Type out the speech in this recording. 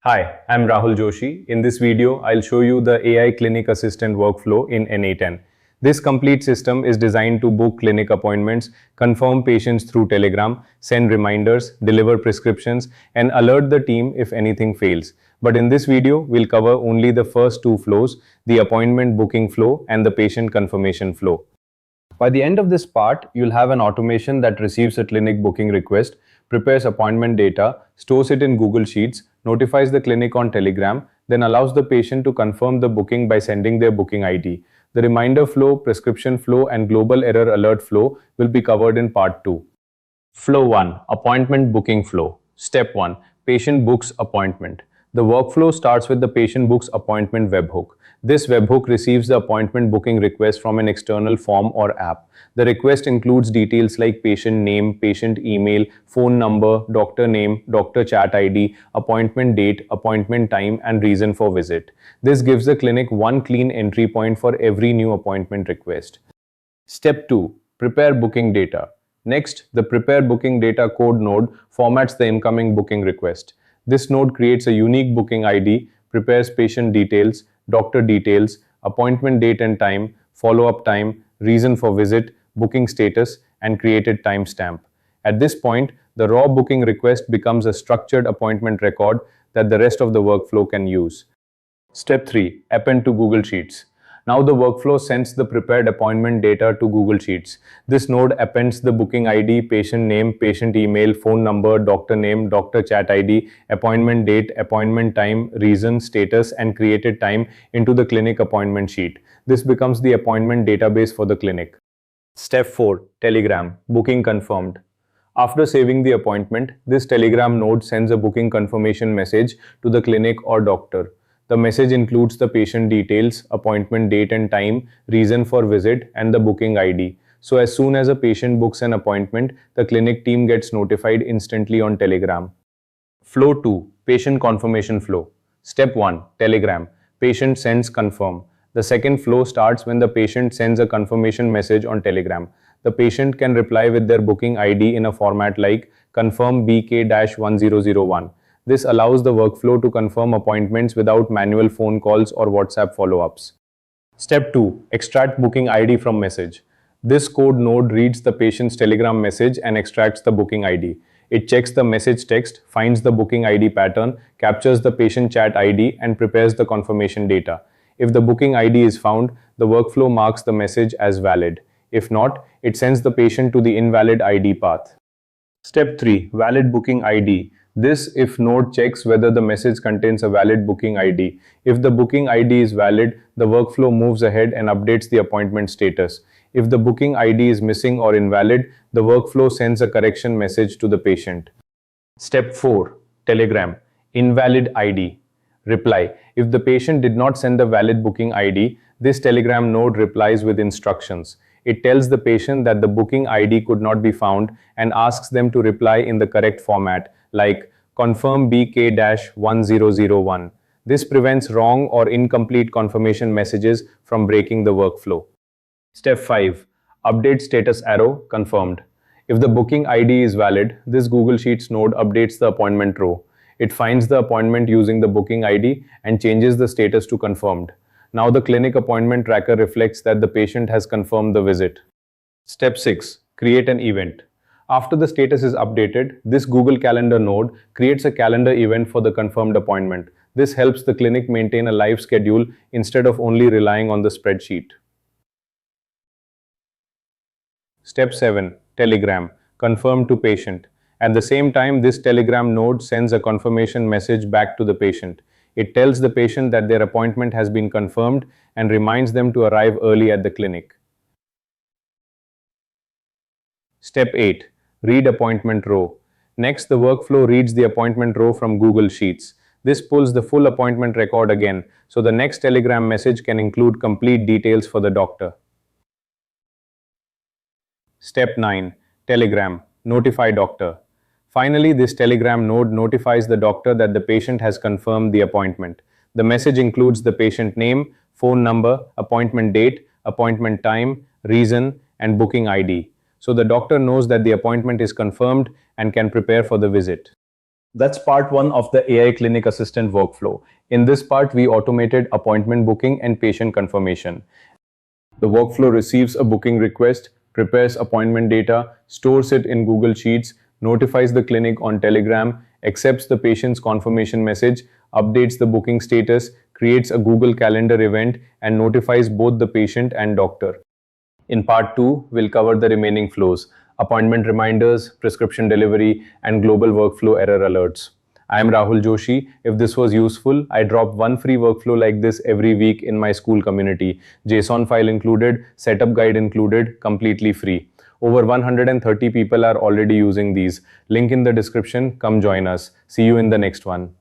Hi, I'm Rahul Joshi. In this video, I'll show you the AI Clinic Assistant workflow in N8N. This complete system is designed to book clinic appointments, confirm patients through Telegram, send reminders, deliver prescriptions, and alert the team if anything fails. But in this video, we'll cover only the first two flows, the appointment booking flow and the patient confirmation flow. By the end of this part, you'll have an automation that receives a clinic booking request, prepares appointment data, stores it in Google Sheets, notifies the clinic on Telegram, then allows the patient to confirm the booking by sending their booking ID. The reminder flow, prescription flow, and global error alert flow will be covered in part 2. Flow 1. Appointment booking flow. Step 1. Patient books appointment. The workflow starts with the patient books appointment webhook. This webhook receives the appointment booking request from an external form or app. The request includes details like patient name, patient email, phone number, doctor name, doctor chat ID, appointment date, appointment time, and reason for visit. This gives the clinic one clean entry point for every new appointment request. Step 2. Prepare booking data. Next, the Prepare Booking Data code node formats the incoming booking request. This node creates a unique booking ID, prepares patient details, doctor details, appointment date and time, follow-up time, reason for visit, booking status, and created timestamp. At this point, the raw booking request becomes a structured appointment record that the rest of the workflow can use. Step 3. Append to Google Sheets. Now the workflow sends the prepared appointment data to Google Sheets. This node appends the booking ID, patient name, patient email, phone number, doctor name, doctor chat ID, appointment date, appointment time, reason, status, and created time into the clinic appointment sheet. This becomes the appointment database for the clinic. Step 4. Telegram. Booking confirmed. After saving the appointment, this Telegram node sends a booking confirmation message to the clinic or doctor. The message includes the patient details, appointment date and time, reason for visit, and the booking ID. So as soon as a patient books an appointment, the clinic team gets notified instantly on Telegram. Flow 2. Patient confirmation flow. Step 1. Telegram. Patient sends confirm. The second flow starts when the patient sends a confirmation message on Telegram. The patient can reply with their booking ID in a format like confirm BK-1001. This allows the workflow to confirm appointments without manual phone calls or WhatsApp follow-ups. Step 2. Extract booking ID from message. This code node reads the patient's Telegram message and extracts the booking ID. It checks the message text, finds the booking ID pattern, captures the patient chat ID, and prepares the confirmation data. If the booking ID is found, the workflow marks the message as valid. If not, it sends the patient to the invalid ID path. Step 3. Valid booking ID. This if node checks whether the message contains a valid booking ID. If the booking ID is valid, the workflow moves ahead and updates the appointment status. If the booking ID is missing or invalid, the workflow sends a correction message to the patient. Step 4. Telegram. Invalid ID. Reply. If the patient did not send the valid booking ID, this Telegram node replies with instructions. It tells the patient that the booking ID could not be found and asks them to reply in the correct format, like confirm BK-1001. This prevents wrong or incomplete confirmation messages from breaking the workflow. Step 5. Update status arrow confirmed. If the booking ID is valid, this Google Sheets node updates the appointment row. It finds the appointment using the booking ID and changes the status to confirmed. Now the clinic appointment tracker reflects that the patient has confirmed the visit. Step 6. Create an event. After the status is updated, this Google Calendar node creates a calendar event for the confirmed appointment. This helps the clinic maintain a live schedule instead of only relying on the spreadsheet. Step 7. Telegram. Confirm to patient. At the same time, this Telegram node sends a confirmation message back to the patient. It tells the patient that their appointment has been confirmed and reminds them to arrive early at the clinic. Step 8. Read appointment row. Next, the workflow reads the appointment row from Google Sheets. This pulls the full appointment record again, so the next Telegram message can include complete details for the doctor. Step 9. Telegram. Notify doctor. Finally, this Telegram node notifies the doctor that the patient has confirmed the appointment. The message includes the patient name, phone number, appointment date, appointment time, reason, and booking ID. So the doctor knows that the appointment is confirmed and can prepare for the visit. That's part one of the AI Clinic Assistant workflow. In this part, we automated appointment booking and patient confirmation. The workflow receives a booking request, prepares appointment data, stores it in Google Sheets, notifies the clinic on Telegram, accepts the patient's confirmation message, updates the booking status, creates a Google Calendar event, and notifies both the patient and doctor. In part 2, we'll cover the remaining flows: appointment reminders, prescription delivery, and global workflow error alerts. I am Rahul Joshi. If this was useful, I drop one free workflow like this every week in my school community. JSON file included, setup guide included, completely free. Over 130 people are already using these. Link in the description. Come join us. See you in the next one.